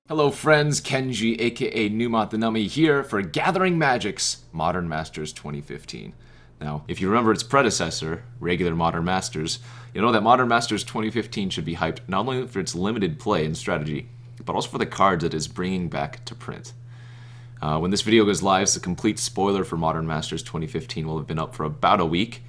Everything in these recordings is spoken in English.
Hello friends, Kenji aka Numot The Nummy here for Gathering Magic's Modern Masters 2015. Now, if you remember its predecessor, regular Modern Masters, you'll know that Modern Masters 2015 should be hyped not only for its limited play and strategy, but also for the cards it is bringing back to print. When this video goes live, the complete spoiler for Modern Masters 2015 will have been up for about a week,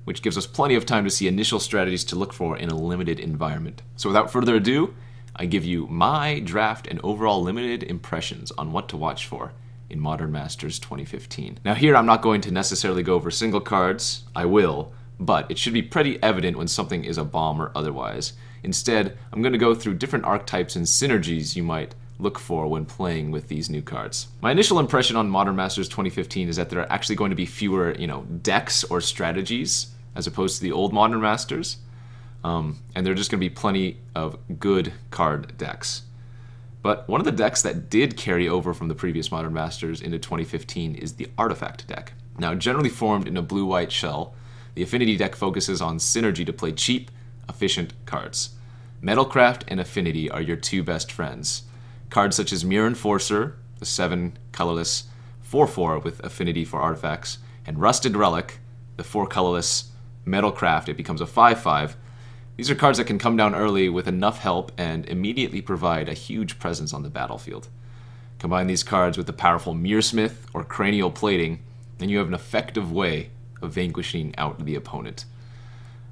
which gives us plenty of time to see initial strategies to look for in a limited environment. So without further ado, I give you my draft and overall limited impressions on what to watch for in Modern Masters 2015. Now here I'm not going to necessarily go over single cards, I will, but it should be pretty evident when something is a bomb or otherwise. Instead, I'm going to go through different archetypes and synergies you might look for when playing with these new cards. My initial impression on Modern Masters 2015 is that there are actually going to be fewer, decks or strategies as opposed to the old Modern Masters. And there are just going to be plenty of good card decks. But one of the decks that did carry over from the previous Modern Masters into 2015 is the Artifact deck. Now, generally formed in a blue-white shell, the Affinity deck focuses on synergy to play cheap, efficient cards. Metalcraft and Affinity are your two best friends. Cards such as Mirror Enforcer, the 7 colorless 4/4 with Affinity for artifacts, and Rusted Relic, the 4 colorless Metalcraft, it becomes a 5/5. These are cards that can come down early with enough help and immediately provide a huge presence on the battlefield. Combine these cards with the powerful Mirrorsmith or Cranial Plating, and you have an effective way of vanquishing out the opponent.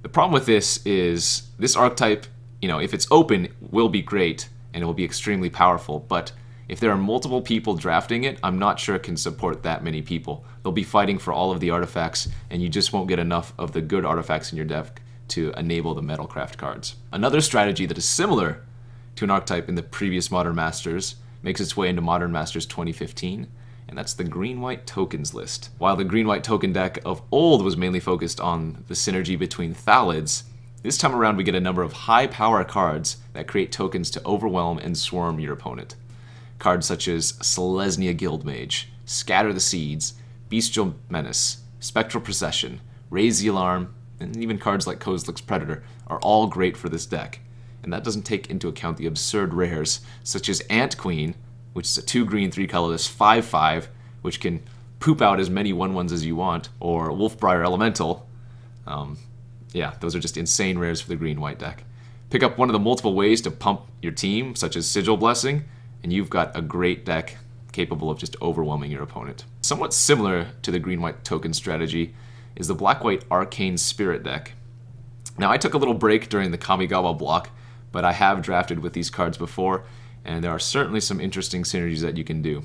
The problem with this is this archetype, if it's open, will be great and it will be extremely powerful, but if there are multiple people drafting it, I'm not sure it can support that many people. They'll be fighting for all of the artifacts, and you just won't get enough of the good artifacts in your deck to enable the Metalcraft cards. Another strategy that is similar to an archetype in the previous Modern Masters makes its way into Modern Masters 2015, and that's the green-white tokens list. While the green-white token deck of old was mainly focused on the synergy between Thalids, this time around we get a number of high-power cards that create tokens to overwhelm and swarm your opponent. Cards such as Selesnya Guildmage, Scatter the Seeds, Bestial Menace, Spectral Procession, Raise the Alarm, and even cards like Kozilek's Predator are all great for this deck. And that doesn't take into account the absurd rares, such as Ant Queen, which is a 2 green 3 colorless 5/5, which can poop out as many 1/1s as you want, or Wolfbriar Elemental. Yeah, those are just insane rares for the green-white deck. Pick up one of the multiple ways to pump your team, such as Sigil Blessing, and you've got a great deck capable of just overwhelming your opponent. Somewhat similar to the green-white token strategy is the black-white Arcane Spirit deck. Now, I took a little break during the Kamigawa block, but I have drafted with these cards before, and there are certainly some interesting synergies that you can do.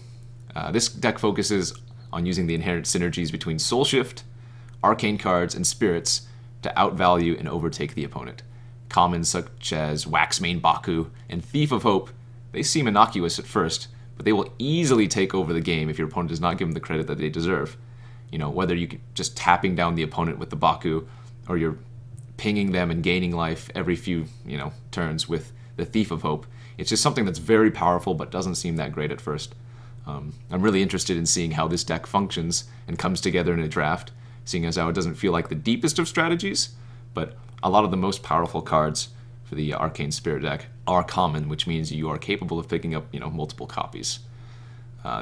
This deck focuses on using the inherent synergies between Soul Shift, Arcane cards, and Spirits to outvalue and overtake the opponent. Commons such as Waxmane Baku and Thief of Hope, they seem innocuous at first, but they will easily take over the game if your opponent does not give them the credit that they deserve. Whether you just tapping down the opponent with the Baku, or you're pinging them and gaining life every few, turns with the Thief of Hope. It's just something that's very powerful but doesn't seem that great at first. I'm really interested in seeing how this deck functions and comes together in a draft, seeing as how it doesn't feel like the deepest of strategies, but a lot of the most powerful cards for the Arcane Spirit deck are common, which means you are capable of picking up, multiple copies.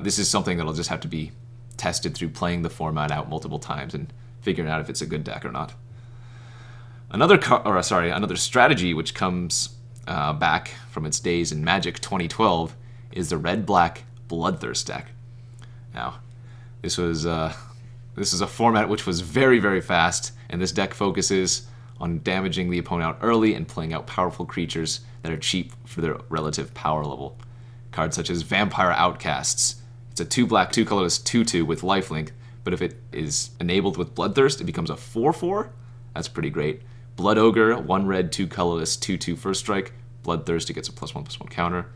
This is something that'll just have to be tested through playing the format out multiple times and figuring out if it's a good deck or not. Another strategy which comes back from its days in Magic 2012 is the red-black Bloodthirst deck. Now, this is a format which was very, very fast, and this deck focuses on damaging the opponent out early and playing out powerful creatures that are cheap for their relative power level. Cards such as Vampire Outcasts. It's a 2 black 2 colorless 2/2 with lifelink, but if it is enabled with Bloodthirst, it becomes a 4/4. That's pretty great. Blood Ogre, 1 red 2 colorless 2/2 first strike. Bloodthirst, it gets a +1/+1 counter.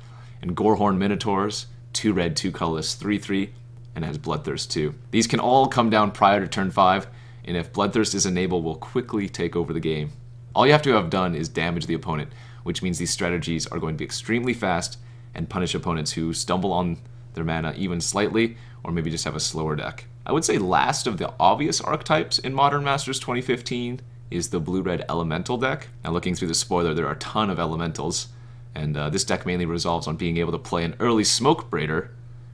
And Gorehorn Minotaurs, 2 red 2 colorless 3/3, and has Bloodthirst too. These can all come down prior to turn 5, and if Bloodthirst is enabled, will quickly take over the game. All you have to have done is damage the opponent, which means these strategies are going to be extremely fast and punish opponents who stumble on their mana even slightly, or maybe just have a slower deck. I would say last of the obvious archetypes in Modern Masters 2015 is the blue-red elemental deck. Now looking through the spoiler, there are a ton of elementals, and this deck mainly resolves on being able to play an early Smoke Braider,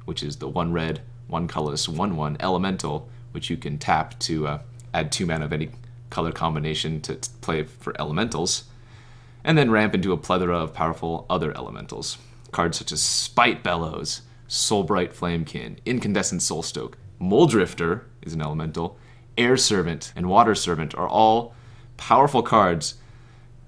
which is the 1 red, 1 colorless, 1/1 elemental, which you can tap to add 2 mana of any color combination to play for elementals, and then ramp into a plethora of powerful other elementals. Cards such as Spite Bellows, Soulbright Flamekin, Incandescent Soulstoke, Muldrifter is an elemental, Air Servant, and Water Servant are all powerful cards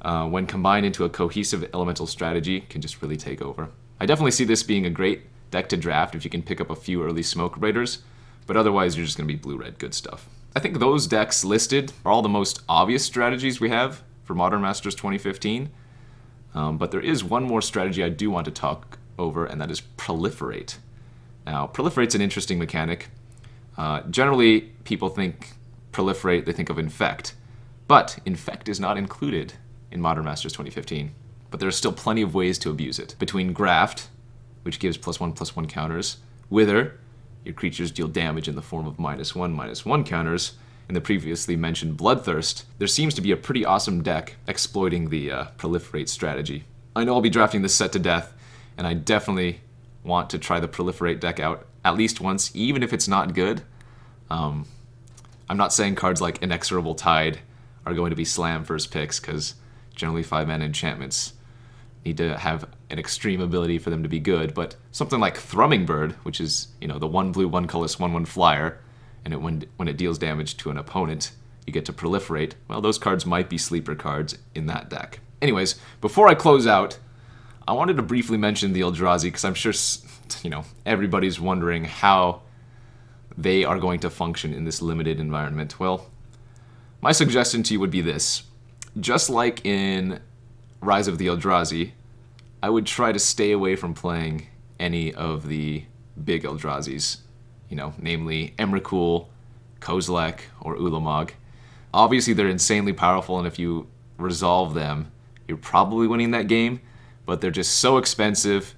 when combined into a cohesive elemental strategy can just really take over. I definitely see this being a great deck to draft if you can pick up a few early Smoke Raiders, but otherwise you're just going to be blue-red good stuff. I think those decks listed are all the most obvious strategies we have for Modern Masters 2015, but there is one more strategy I do want to talk over, and that is Proliferate. Now, Proliferate's an interesting mechanic. Generally, people think Proliferate, they think of Infect, but Infect is not included in Modern Masters 2015, but there are still plenty of ways to abuse it. Between Graft, which gives +1/+1 counters, Wither, your creatures deal damage in the form of -1/-1 counters, and the previously mentioned Bloodthirst, there seems to be a pretty awesome deck exploiting the Proliferate strategy. I know I'll be drafting this set to death, and I definitely want to try the Proliferate deck out at least once, even if it's not good. I'm not saying cards like Inexorable Tide are going to be slam first picks, because generally 5-mana enchantments need to have an extreme ability for them to be good, but something like Thrumming Bird, which is, you know, the 1 blue, 1 colorless, 1/1 flyer, and when it deals damage to an opponent, you get to Proliferate. Well, those cards might be sleeper cards in that deck. Anyways, before I close out, I wanted to briefly mention the Eldrazi, because I'm sure, you know, everybody's wondering how they are going to function in this limited environment. Well, my suggestion to you would be this. Just like in Rise of the Eldrazi, I would try to stay away from playing any of the big Eldrazi's, you know, namely Emrakul, Kozilek, or Ulamog. Obviously, they're insanely powerful, and if you resolve them, you're probably winning that game, but they're just so expensive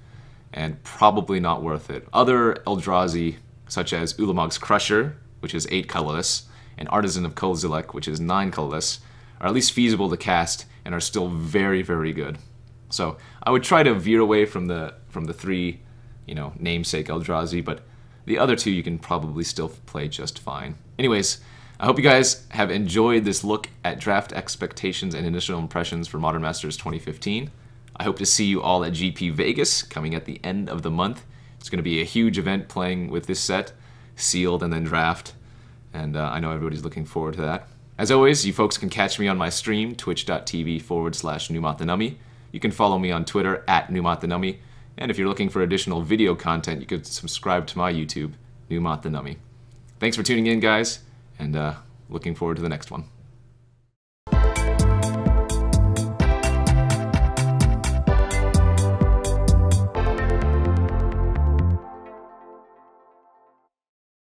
and probably not worth it. Other Eldrazi, such as Ulamog's Crusher, which is 8 colorless, and Artisan of Kozilek, which is 9 colorless, are at least feasible to cast and are still very, very good. So I would try to veer away from the 3, you know, namesake Eldrazi, but the other 2 you can probably still play just fine. Anyways, I hope you guys have enjoyed this look at draft expectations and initial impressions for Modern Masters 2015. I hope to see you all at GP Vegas coming at the end of the month. It's going to be a huge event playing with this set, sealed and then draft, and I know everybody's looking forward to that. As always, you folks can catch me on my stream, twitch.tv/Numot The Nummy. You can follow me on Twitter @Numot The Nummy, and if you're looking for additional video content, you can subscribe to my YouTube, Numot The Nummy. Thanks for tuning in, guys, and looking forward to the next one.